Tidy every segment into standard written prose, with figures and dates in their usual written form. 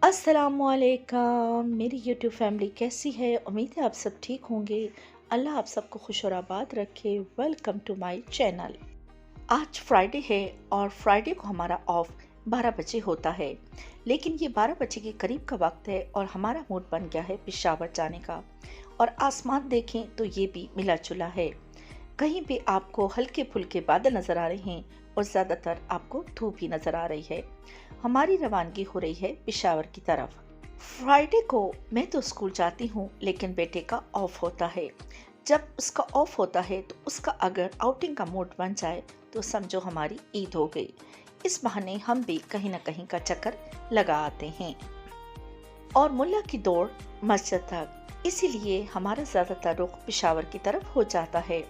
अस्सलामुअलैकुम मेरी YouTube family कैसी है। उम्मीद है आप सब ठीक होंगे। अल्लाह आप सबको खुश और आबाद रखे। Welcome to my channel. आज फ्राइडे है और फ्राइडे को हमारा ऑफ 12 बजे होता है, लेकिन ये 12 बजे के करीब का वक्त है और हमारा मूड बन गया है पेशावर जाने का। और आसमान देखें तो ये भी मिला जुला है। कहीं भी आपको हल्के फुल्के बादल नजर आ रहे हैं और ज्यादातर आपको धूप ही नजर आ रही है। हमारी रवानगी हो रही है पेशावर की तरफ। फ्राइडे को मैं तो स्कूल जाती हूँ, लेकिन बेटे का ऑफ होता है। जब उसका ऑफ होता है तो उसका अगर आउटिंग का मूड बन जाए तो समझो हमारी ईद हो गई। इस बहाने हम भी कहीं ना कहीं का चक्कर लगा आते हैं और मुल्ला की दौड़ मस्जिद तक, इसीलिए हमारा ज्यादातर रुख पेशावर की तरफ हो जाता है।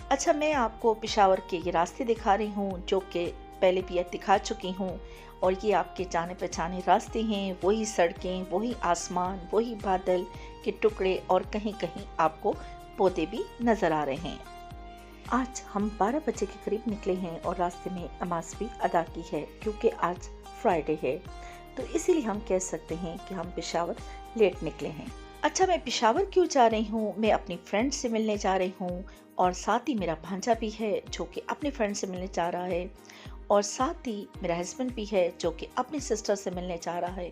अच्छा, मैं आपको पेशावर के ये रास्ते दिखा रही हूँ जो कि पहले भी दिखा चुकी हूँ, और ये आपके जाने पहचाने रास्ते हैं। वही सड़कें, वही आसमान, वही बादल के टुकड़े और कहीं कहीं आपको पौधे भी नजर आ रहे हैं। आज हम 12 बजे के करीब निकले हैं और रास्ते में नमाज भी अदा की है क्योंकि आज फ्राइडे है, तो इसीलिए हम कह सकते हैं कि हम पेशावर लेट निकले हैं। अच्छा, मैं पेशावर क्यों जा रही हूँ? मैं अपनी फ्रेंड से मिलने जा रही हूँ और साथ ही मेरा भांजा भी है जो कि अपनी फ्रेंड से मिलने जा रहा है, और साथ ही मेरा हस्बैंड भी है जो कि अपनी सिस्टर से मिलने जा रहा है,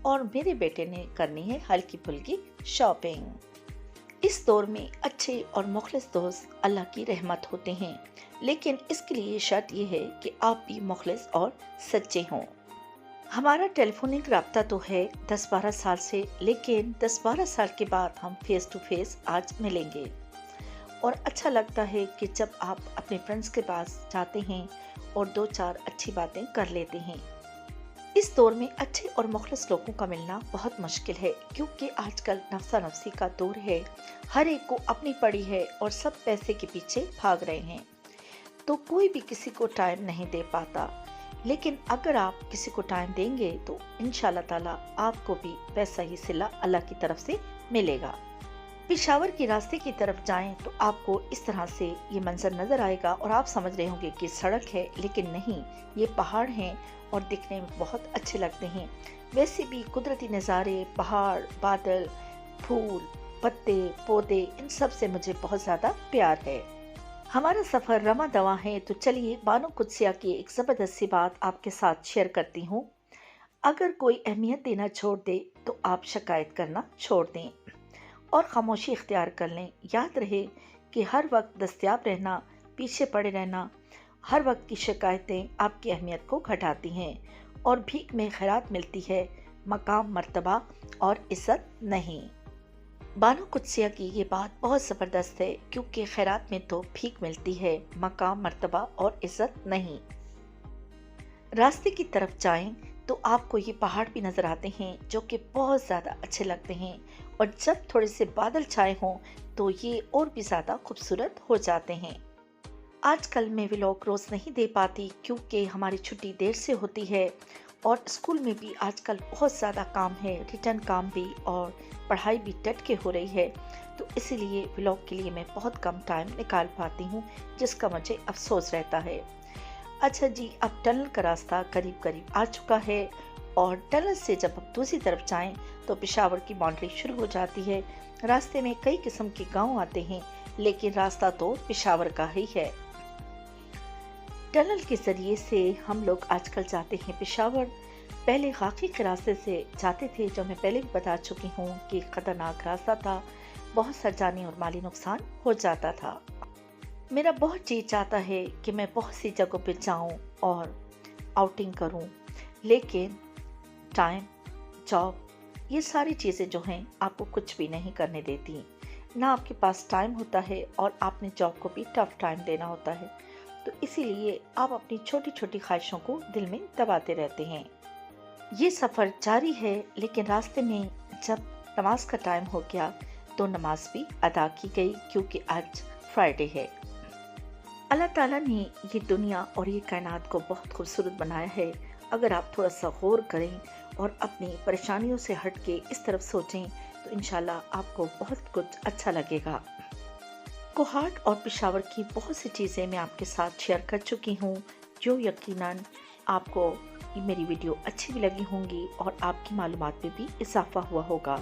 और मेरे बेटे ने करनी है हल्की फुल्की शॉपिंग। इस दौर में अच्छे और मुखलिस दोस्त अल्लाह की रहमत होते हैं, लेकिन इसके लिए शर्त यह है कि आप भी मुखलिस और सच्चे हों। हमारा टेलीफोनिक रब्ता तो है 10-12 साल से, लेकिन 10-12 साल के बाद हम फेस टू फेस आज मिलेंगे। और अच्छा लगता है कि जब आप अपने फ्रेंड्स के पास जाते हैं और 2-4 अच्छी बातें कर लेते हैं। इस दौर में अच्छे और मुखलिस लोगों का मिलना बहुत मुश्किल है क्योंकि आजकल नफसा नफसी का दौर है। हर एक को अपनी पड़ी है और सब पैसे के पीछे भाग रहे हैं, तो कोई भी किसी को टाइम नहीं दे पाता। लेकिन अगर आप किसी को टाइम देंगे तो इंशाल्लाह ताला आपको भी वैसा ही सिला अल्लाह की तरफ से मिलेगा। पेशावर के रास्ते की तरफ जाएं तो आपको इस तरह से ये मंजर नजर आएगा और आप समझ रहे होंगे कि सड़क है, लेकिन नहीं, ये पहाड़ हैं और दिखने में बहुत अच्छे लगते हैं। वैसे भी कुदरती नज़ारे, पहाड़, बादल, फूल, पत्ते, पौधे, इन सब से मुझे बहुत ज़्यादा प्यार है। हमारा सफ़र रमा दवा है, तो चलिए बानो कुदसिया की एक ज़बरदस्त सी बात आपके साथ शेयर करती हूँ। अगर कोई अहमियत देना छोड़ दे तो आप शिकायत करना छोड़ दें और खामोशी इख्तियार कर लें। याद रहे कि हर वक्त दस्तयाब रहना, पीछे पड़े रहना, हर वक्त की शिकायतें आपकी अहमियत को घटाती हैं और भीख में खैरात मिलती है, मकाम, मर्तबा और इज्जत नहीं। बानो कुदसिया की ये बात बहुत ज़बरदस्त है क्योंकि खैरात में तो भीख मिलती है, मकाम, मर्तबा और इज्जत नहीं। रास्ते की तरफ जाएं तो आपको ये पहाड़ भी नजर आते हैं जो कि बहुत ज़्यादा अच्छे लगते हैं, और जब थोड़े से बादल छाए हों तो ये और भी ज़्यादा खूबसूरत हो जाते हैं। आजकल मैं व्लॉग रोज़ नहीं दे पाती क्योंकि हमारी छुट्टी देर से होती है और स्कूल में भी आजकल बहुत ज़्यादा काम है, रिटर्न काम भी, और पढ़ाई भी डट के हो रही है, तो इसीलिए व्लॉग के लिए मैं बहुत कम टाइम निकाल पाती हूँ, जिसका मुझे अफसोस रहता है। अच्छा जी, अब टनल का रास्ता करीब करीब आ चुका है और टनल से जब आप दूसरी तरफ जाएं तो पेशावर की बाउंड्री शुरू हो जाती है। रास्ते में कई किस्म के गांव आते हैं, लेकिन रास्ता तो पेशावर का ही है। टनल के जरिए से हम लोग आजकल जाते हैं पेशावर। पहले खाकी के रास्ते से जाते थे, जो मैं पहले भी बता चुकी हूँ कि खतरनाक रास्ता था, बहुत सा जानी और माली नुकसान हो जाता था। मेरा बहुत जी चाहता है कि मैं बहुत सी जगहों पे जाऊं और आउटिंग करूं, लेकिन टाइम, जॉब, ये सारी चीज़ें जो हैं आपको कुछ भी नहीं करने देती। ना आपके पास टाइम होता है और आपने जॉब को भी टफ टाइम देना होता है, तो इसीलिए आप अपनी छोटी छोटी ख्वाहिशों को दिल में दबाते रहते हैं। ये सफ़र जारी है, लेकिन रास्ते में जब नमाज का टाइम हो गया तो नमाज भी अदा की गई क्योंकि आज फ्राइडे है। अल्लाह ताला ने ये दुनिया और ये कायनात को बहुत खूबसूरत बनाया है। अगर आप थोड़ा सा गौर करें और अपनी परेशानियों से हट के इस तरफ सोचें तो इंशाल्लाह आपको बहुत कुछ अच्छा लगेगा। कोहाट और पेशावर की बहुत सी चीज़ें मैं आपके साथ शेयर कर चुकी हूँ जो यकीनन आपको मेरी वीडियो अच्छी भी लगी होंगी और आपकी मालूमात में भी इजाफा हुआ होगा।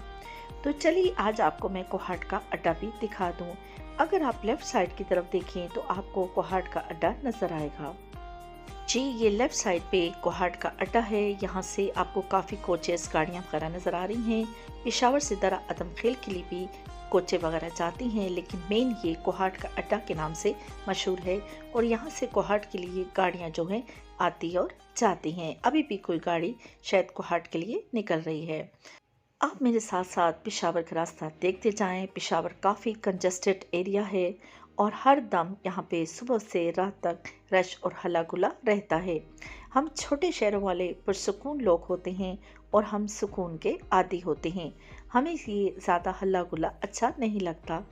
तो चलिए आज आपको मैं कोहाट का अड्डा भी दिखा दूं। अगर आप लेफ्ट साइड की तरफ देखें तो आपको कोहाट का अड्डा नजर आएगा। जी, ये लेफ्ट साइड पे कोहाट का अड्डा है। यहाँ से आपको काफ़ी कोचेस गाड़ियाँ वगैरह नज़र आ रही हैं। पेशावर से दरा आदम खेल के लिए भी कोचे वगैरह जाती हैं, लेकिन मेन ये कोहाट का अड्डा के नाम से मशहूर है और यहाँ से कोहाट के लिए गाड़ियाँ जो हैं आती और जाती हैं। अभी भी कोई गाड़ी शायद कोहाट के लिए निकल रही है। आप मेरे साथ साथ पेशावर का रास्ता देखते जाएं। पेशावर काफ़ी कंजस्टेड एरिया है और हर दम यहाँ पे सुबह से रात तक रश और हल्ला गुल्ला रहता है। हम छोटे शहरों वाले पुरसुकून लोग होते हैं और हम सुकून के आदी होते हैं। हमें ये ज़्यादा हल्ला गुल्ला अच्छा नहीं लगता,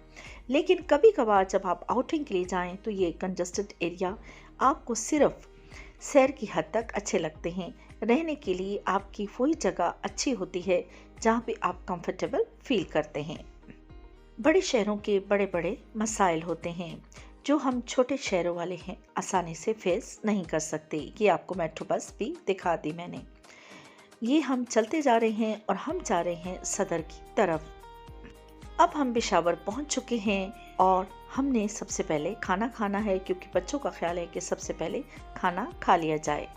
लेकिन कभी कभार जब आप आउटिंग के लिए जाएं तो ये कंजस्टेड एरिया आपको सिर्फ सैर की हद तक अच्छे लगते हैं। रहने के लिए आपकी वही जगह अच्छी होती है जहाँ पे आप कंफर्टेबल फील करते हैं। बड़े शहरों के बड़े बड़े मसाइल होते हैं जो हम छोटे शहरों वाले हैं आसानी से फेस नहीं कर सकते। ये आपको मेट्रो बस भी दिखा दी मैंने। ये हम चलते जा रहे हैं और हम जा रहे हैं सदर की तरफ। अब हम पेशावर पहुंच चुके हैं और हमने सबसे पहले खाना खाना है, क्योंकि बच्चों का ख्याल है कि सबसे पहले खाना खा लिया जाए।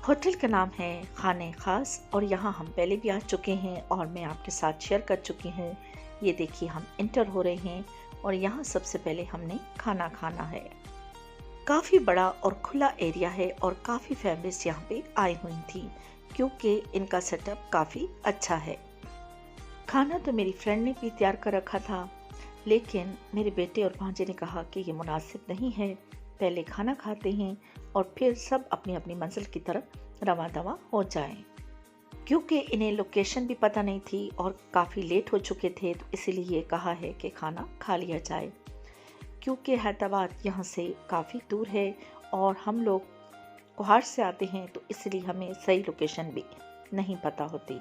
होटल का नाम है खाने खास और यहाँ हम पहले भी आ चुके हैं और मैं आपके साथ शेयर कर चुकी हूँ। ये देखिए हम इंटर हो रहे हैं और यहाँ सबसे पहले हमने खाना खाना है। काफ़ी बड़ा और खुला एरिया है और काफ़ी फैमिलीज यहाँ पे आई हुई थी, क्योंकि इनका सेटअप काफ़ी अच्छा है। खाना तो मेरी फ्रेंड ने भी तैयार कर रखा था, लेकिन मेरे बेटे और भांजे ने कहा कि ये मुनासिब नहीं है, पहले खाना खाते हैं और फिर सब अपनी अपनी मंजिल की तरफ रवा दवा हो जाएं। क्योंकि इन्हें लोकेशन भी पता नहीं थी और काफ़ी लेट हो चुके थे, तो इसीलिए कहा है कि खाना खा लिया जाए। क्योंकि हैदराबाद यहाँ से काफ़ी दूर है और हम लोग कोहाट से आते हैं, तो इसलिए हमें सही लोकेशन भी नहीं पता होती।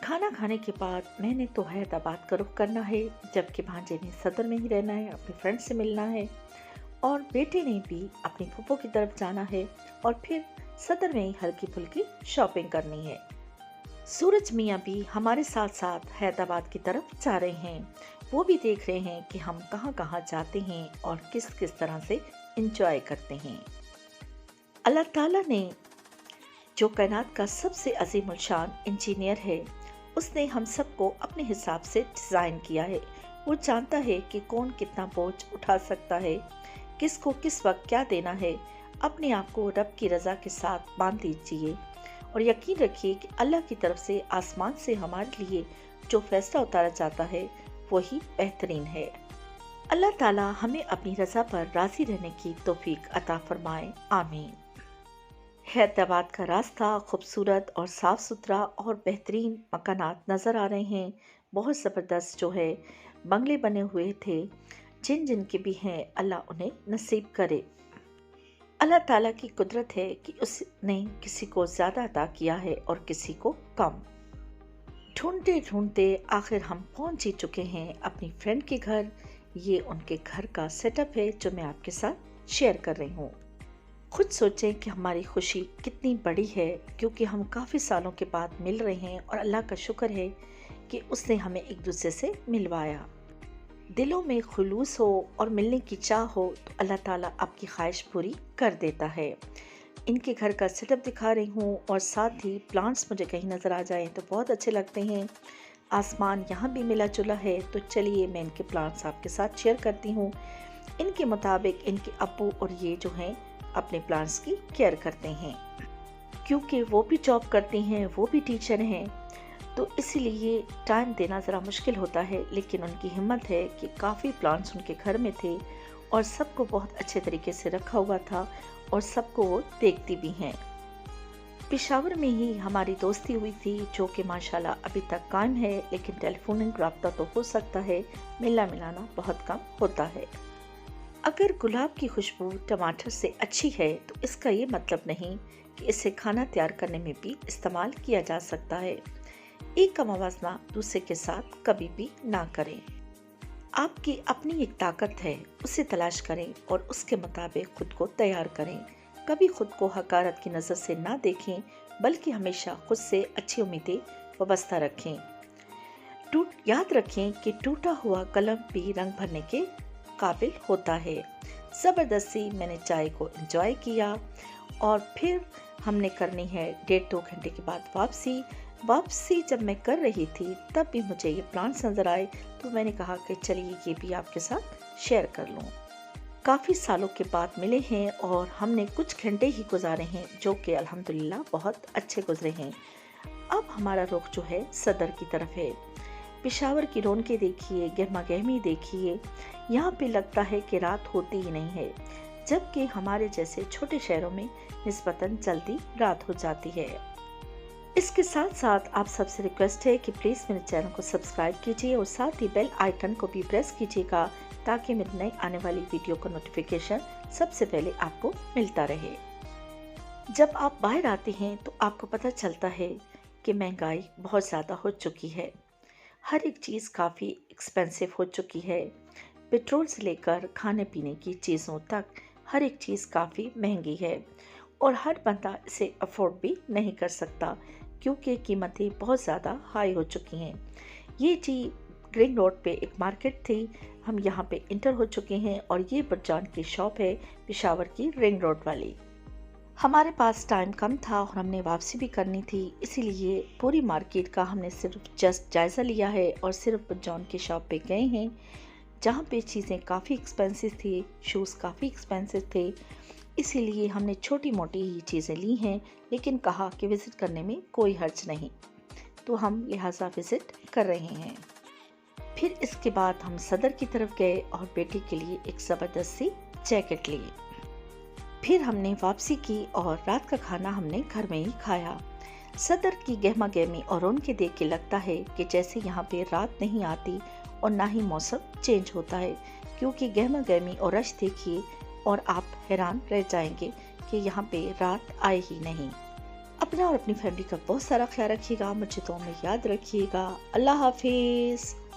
खाना खाने के बाद मैंने तो हैदराबाद का रुख करना है, जबकि भांजे ने सदर में ही रहना है, अपने फ्रेंड से मिलना है और बेटे ने भी अपनी फूफो की तरफ जाना है और फिर सदर में ही हल्की फुल्की शॉपिंग करनी है। सूरज मियाँ भी हमारे साथ साथ हैदराबाद की तरफ जा रहे हैं। वो भी देख रहे हैं कि हम कहाँ कहाँ जाते हैं और किस किस तरह से एंजॉय करते हैं। अल्लाह ताला ने जो कायनात का सबसे अजीमुल शान इंजीनियर है, उसने हम सबको अपने हिसाब से डिज़ाइन किया है। वो जानता है कि कौन कितना बोझ उठा सकता है, किसको किस वक्त क्या देना है। अपने आप को रब की रज़ा के साथ बांध दीजिए और यकीन रखिए कि अल्लाह की तरफ से आसमान से हमारे लिए जो फैसला उतारा जाता है वही बेहतरीन है। अल्लाह ताला हमें अपनी रज़ा पर राज़ी रहने की तौफीक अता फरमाए, आमीन। हैदराबाद का रास्ता खूबसूरत और साफ़ सुथरा और बेहतरीन मकानात नज़र आ रहे हैं। बहुत ज़बरदस्त जो है बंगले बने हुए थे, जिन जिन के भी हैं अल्लाह उन्हें नसीब करे। अल्लाह ताला की कुदरत है कि उसने किसी को ज़्यादा अता किया है और किसी को कम। ढूंढते ढूंढते आखिर हम पहुंच ही चुके हैं अपनी फ्रेंड के घर। ये उनके घर का सेटअप है जो मैं आपके साथ शेयर कर रही हूँ। खुद सोचें कि हमारी खुशी कितनी बड़ी है, क्योंकि हम काफ़ी सालों के बाद मिल रहे हैं और अल्लाह का शुक्र है कि उसने हमें एक दूसरे से मिलवाया। दिलों में खुलूस हो और मिलने की चाह हो तो अल्लाह ताला आपकी ख्वाहिश पूरी कर देता है। इनके घर का सेटअप दिखा रही हूँ और साथ ही प्लांट्स मुझे कहीं नज़र आ जाएं तो बहुत अच्छे लगते हैं। आसमान यहाँ भी मिला जुला है, तो चलिए मैं इनके प्लांट्स आपके साथ शेयर करती हूँ। इनके मुताबिक इनके अब्बू और ये जो हैं अपने प्लांट्स की केयर करते हैं, क्योंकि वो भी जॉब करती हैं, वो भी टीचर हैं, तो इसीलिए टाइम देना ज़रा मुश्किल होता है। लेकिन उनकी हिम्मत है कि काफ़ी प्लांट्स उनके घर में थे और सबको बहुत अच्छे तरीके से रखा हुआ था और सबको वो देखती भी हैं। पेशावर में ही हमारी दोस्ती हुई थी, जो कि माशाल्लाह अभी तक कायम है, लेकिन टेलीफोनिक रब्ता तो हो सकता है, मिलना मिलाना बहुत कम होता है। अगर गुलाब की खुशबू टमाटर से अच्छी है तो इसका ये मतलब नहीं कि इसे खाना तैयार करने में भी इस्तेमाल किया जा सकता है। एक का मवाजना दूसरे के साथ कभी भी ना करें। आपकी अपनी एक ताकत है, उसे तलाश करें और उसके मुताबिक खुद को तैयार करें। कभी खुद को हकारत की नज़र से ना देखें, बल्कि हमेशा खुद से अच्छी उम्मीदें वाबस्ता रखें। याद रखें कि टूटा हुआ कलम भी रंग भरने के काबिल होता है। ज़बरदस्ती मैंने चाय को एंजॉय किया और फिर हमने करनी है 1.5-2 घंटे के बाद वापसी जब मैं कर रही थी तब भी मुझे ये प्लांट्स नज़र आए, तो मैंने कहा कि चलिए ये भी आपके साथ शेयर कर लूँ। काफ़ी सालों के बाद मिले हैं और हमने कुछ घंटे ही गुजारे हैं जो कि अल्हम्दुलिल्लाह बहुत अच्छे गुजरे हैं। अब हमारा रुख जो है सदर की तरफ है। पेशावर की रौनकें देखिए, गहमा गहमी देखिए, यहाँ पे लगता है कि रात होती ही नहीं है, जबकि हमारे जैसे छोटे शहरों में निस्बतन जल्दी रात हो जाती है। इसके साथ साथ आप सबसे रिक्वेस्ट है कि प्लीज़ मेरे चैनल को सब्सक्राइब कीजिए और साथ ही बेल आइकन को भी प्रेस कीजिएगा, ताकि मेरी नई आने वाली वीडियो का नोटिफिकेशन सबसे पहले आपको मिलता रहे। जब आप बाहर आते हैं तो आपको पता चलता है कि महंगाई बहुत ज़्यादा हो चुकी है। हर एक चीज़ काफ़ी एक्सपेंसिव हो चुकी है। पेट्रोल से लेकर खाने पीने की चीज़ों तक हर एक चीज़ काफ़ी महंगी है और हर बंदा इसे अफोर्ड भी नहीं कर सकता, क्योंकि कीमतें बहुत ज़्यादा हाई हो चुकी हैं। ये जी रिंग रोड पे एक मार्केट थी, हम यहाँ पे इंटर हो चुके हैं और ये बच्चान की शॉप है, पेशावर की रिंग रोड वाली। हमारे पास टाइम कम था और हमने वापसी भी करनी थी, इसीलिए पूरी मार्केट का हमने सिर्फ जस्ट जायज़ा लिया है और सिर्फ जॉन की शॉप पे गए हैं, जहाँ पे चीज़ें काफ़ी एक्सपेंसिव थी, शूज़ काफ़ी एक्सपेंसिव थे। इसीलिए हमने छोटी मोटी ही चीज़ें ली हैं, लेकिन कहा कि विज़िट करने में कोई हर्ज नहीं, तो हम लिहाजा विज़िट कर रहे हैं। फिर इसके बाद हम सदर की तरफ गए और बेटी के लिए एक ज़बरदस्त सी जैकेट ली। फिर हमने वापसी की और रात का खाना हमने घर में ही खाया। सदर की गहमा गहमी और रौनकें देख के लगता है कि जैसे यहाँ पे रात नहीं आती और ना ही मौसम चेंज होता है, क्योंकि गहमा गहमी और रश देखिए और आप हैरान रह जाएंगे कि यहाँ पे रात आए ही नहीं। अपना और अपनी फैमिली का बहुत सारा ख्याल रखिएगा, मुझे तो में याद रखिएगा। अल्लाह हाफिज़।